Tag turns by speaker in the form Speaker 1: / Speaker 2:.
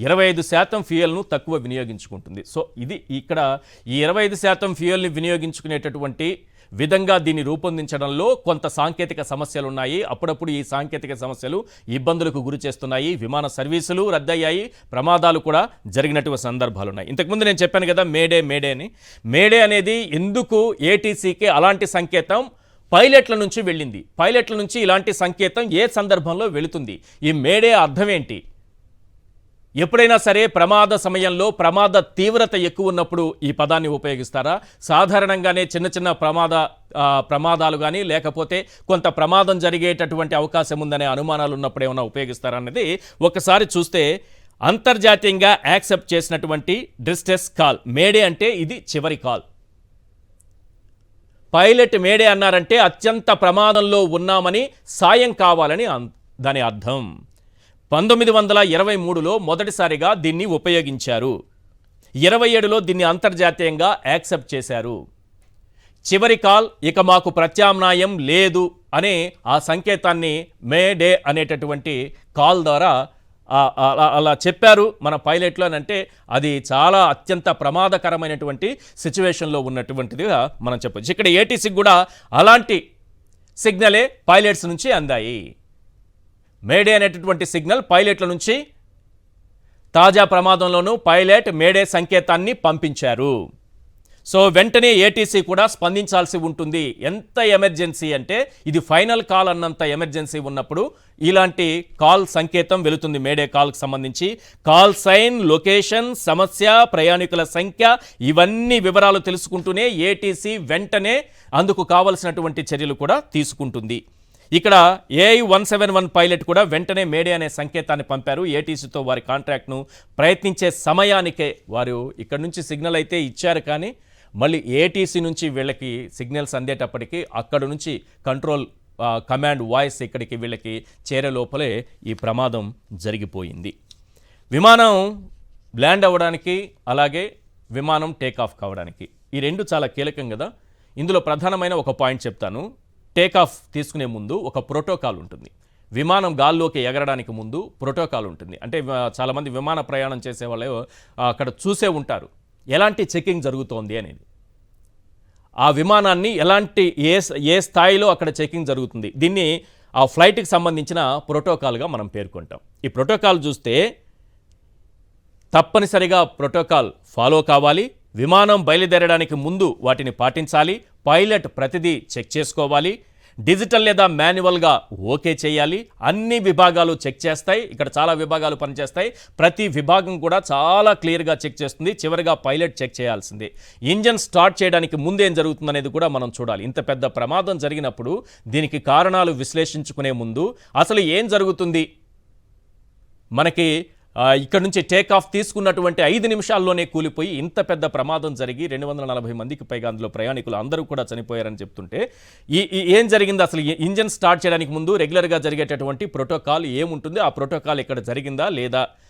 Speaker 1: 25% ఫ్యూయల్ను తక్కువ వినియోగించుకుంటుంది. సో ఇది ఇక్కడ ఈ 25% ఫ్యూయల్ని వినియోగించుకునేటటువంటి విధంగా దీన్ని రూపొందించడంలో కొంత సాంకేతిక సమస్యలు ఉన్నాయి. అప్పుడప్పుడు ఈ సాంకేతిక సమస్యలు ఇబ్బందులకు గురి చేస్తున్నాయి. విమాన సర్వీసులు రద్దయ్యాయి, ప్రమాదాలు కూడా జరిగినటువంటి సందర్భాలు ఉన్నాయి. ఇంతకుముందు నేను చెప్పాను కదా మేడే అని. మేడే అనేది ఎందుకు ఏటీసీకి అలాంటి సంకేతం పైలట్ల నుంచి వెళ్ళింది, పైలట్ల నుంచి ఇలాంటి సంకేతం ఏ సందర్భంలో వెళుతుంది, ఈ మేడే అర్థం ఏంటి? ఎప్పుడైనా సరే ప్రమాద సమయంలో ప్రమాద తీవ్రత ఎక్కువ ఉన్నప్పుడు ఈ పదాన్ని ఉపయోగిస్తారా? సాధారణంగానే చిన్న చిన్న ప్రమాదాలు కానీ లేకపోతే కొంత ప్రమాదం జరిగేటటువంటి అవకాశం ఉందనే అనుమానాలు ఉన్నప్పుడు ఏమైనా ఉపయోగిస్తారా అన్నది ఒకసారి చూస్తే అంతర్జాతీయంగా యాక్సెప్ట్ చేసినటువంటి డిస్ట్రెస్ కాల్ మేడే అంటే ఇది చివరి కాల్. పైలట్ మేడే అన్నారంటే అత్యంత ప్రమాదంలో ఉన్నామని సాయం కావాలని దాని అర్థం. 1923లో మొదటిసారిగా దీన్ని ఉపయోగించారు. 27లో దీన్ని అంతర్జాతీయంగా యాక్సెప్ట్ చేశారు. చివరి కాల్, ఇక మాకు ప్రత్యామ్నాయం లేదు అనే ఆ సంకేతాన్ని మేడే అనేటటువంటి కాల్ ద్వారా అలా చెప్పారు మన పైలట్లు అని అంటే అది చాలా అత్యంత ప్రమాదకరమైనటువంటి సిచ్యువేషన్లో ఉన్నటువంటిదిగా మనం చెప్పొచ్చు. ఇక్కడ ఏటీసీకి కూడా అలాంటి సిగ్నలే పైలట్స్ నుంచి అందాయి. మేడే అనేటటువంటి సిగ్నల్ పైలట్ల నుంచి తాజా ప్రమాదంలోనూ పైలట్ మేడే సంకేతాన్ని పంపించారు. సో వెంటనే ఏటీసీ కూడా స్పందించాల్సి ఉంటుంది. ఎంత ఎమర్జెన్సీ అంటే ఇది ఫైనల్ కాల్ అన్నంత ఎమర్జెన్సీ ఉన్నప్పుడు ఇలాంటి కాల్ సంకేతం వెళుతుంది. మేడే కాల్కి సంబంధించి కాల్ సైన్, లొకేషన్, సమస్య, ప్రయాణికుల సంఖ్య ఇవన్నీ వివరాలు తెలుసుకుంటూనే ఏటీసీ వెంటనే అందుకు కావలసినటువంటి చర్యలు కూడా తీసుకుంటుంది. ఇక్కడ AI-171 పైలట్ కూడా వెంటనే మేడే అనే సంకేతాన్ని పంపారు. ఏటీసీతో వారి కాంట్రాక్ట్ను ప్రయత్నించే సమయానికే వారు ఇక్కడ నుంచి సిగ్నల్ అయితే ఇచ్చారు, కానీ మళ్ళీ ఏటీసీ నుంచి వీళ్ళకి సిగ్నల్స్ అందేటప్పటికీ అక్కడ నుంచి కంట్రోల్ కమాండ్ వాయిస్ ఇక్కడికి వీళ్ళకి చేరే లోపలే ఈ ప్రమాదం జరిగిపోయింది. విమానం ల్యాండ్ అవ్వడానికి అలాగే విమానం టేకాఫ్ కావడానికి ఈ రెండు చాలా కీలకం కదా. ఇందులో ప్రధానమైన ఒక పాయింట్ చెప్తాను. టేకాఫ్ తీసుకునే ముందు ఒక ప్రోటోకాల్ ఉంటుంది. విమానం గాల్లోకి ఎగరడానికి ముందు ప్రోటోకాల్ ఉంటుంది. అంటే చాలామంది విమాన ప్రయాణం చేసే వాళ్ళు అక్కడ చూసే ఉంటారు ఎలాంటి చెకింగ్ జరుగుతోంది అనేది. ఆ విమానాన్ని ఎలాంటి ఏ స్థాయిలో అక్కడ చెకింగ్ జరుగుతుంది, దీన్ని ఆ ఫ్లైట్కి సంబంధించిన ప్రోటోకాల్గా మనం పేర్కొంటాం. ఈ ప్రోటోకాల్ చూస్తే తప్పనిసరిగా ప్రోటోకాల్ ఫాలో కావాలి. విమానం బయలుదేరడానికి ముందు వాటిని పాటించాలి. పైలట్ ప్రతిదీ చెక్ చేసుకోవాలి. డిజిటల్ లేదా మాన్యువల్గా ఓకే చేయాలి. అన్ని విభాగాలు చెక్ చేస్తాయి. ఇక్కడ చాలా విభాగాలు పనిచేస్తాయి. ప్రతి విభాగం కూడా చాలా క్లియర్గా చెక్ చేస్తుంది. చివరిగా పైలట్ చెక్ చేయాల్సిందే. ఇంజన్ స్టార్ట్ చేయడానికి ముందేం జరుగుతుందనేది కూడా మనం చూడాలి. ఇంత పెద్ద ప్రమాదం జరిగినప్పుడు దీనికి కారణాలు విశ్లేషించుకునే ముందు అసలు ఏం జరుగుతుంది, మనకి ఇక్కడ నుంచి టేకాఫ్ తీసుకున్నటువంటి 5 నిమిషాల్లోనే కూలిపోయి ఇంత పెద్ద ప్రమాదం జరిగి 240 మందికి పైగా అందులో ప్రయాణికులు అందరూ కూడా చనిపోయారని చెప్తుంటే ఏం జరిగింది, అసలు ఇంజన్ స్టార్ట్ చేయడానికి ముందు రెగ్యులర్గా జరిగేటటువంటి ప్రోటోకాల్ ఏముంటుంది, ఆ ప్రోటోకాల్ ఇక్కడ జరిగిందా లేదా